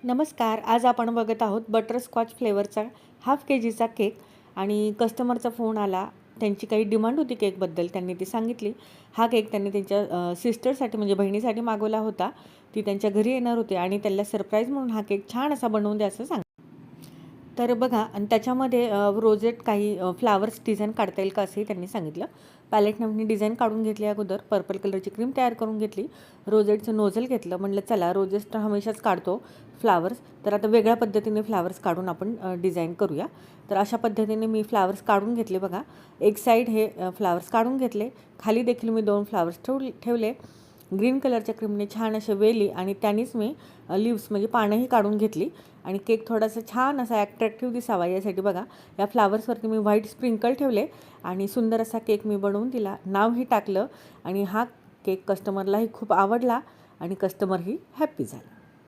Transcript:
नमस्कार. आज आपण बघत आहोत बटरस्कॉच फ्लेवरचा हाफ केजीचा केक आणि कस्टमरचा फोन आला. त्यांची काही डिमांड होती केकबद्दल. त्यांनी ती सांगितली. हा केक त्यांनी त्यांच्या सिस्टरसाठी म्हणजे बहिणीसाठी मागवला होता. ती त्यांच्या घरी येणार होती आणि त्याला सरप्राईज म्हणून हा केक छान असा बनवून द्या असं सांग. तर बघा आणि त्याच्यामध्ये रोजेट काही फ्लावर्स डिझाईन काढता येईल का असंही त्यांनी सांगितलं. पॅलेटनं मी डिझाईन काढून घेतली अगोदर. पर्पल कलरची क्रीम तयार करून घेतली. रोजेटचं नोझल घेतलं. म्हटलं चला रोजेस तर हमेशाच काढतो फ्लावर्स, तर आता वेगळ्या पद्धतीने फ्लावर्स काढून आपण डिझाईन करूया. तर अशा पद्धतीने मी फ्लावर्स काढून घेतले बघा. एक साईड हे फ्लावर्स काढून घेतले. खाली देखील मी 2 फ्लावर्स ठेवले. ग्रीन कलरच्या क्रीमने छान असे वेली आणि त्यानेच मी लिव्स म्हणजे पानंही काढून घेतली आणि केक थोडासा छान असा ॲट्रॅक्टिव्ह दिसावा यासाठी बघा या फ्लावर्सवरती मी व्हाईट स्प्रिंकल ठेवले आणि सुंदर असा केक मी बनवून दिला. नावही टाकलं आणि हा केक कस्टमरलाही खूप आवडला आणि कस्टमरही हॅप्पी झाला.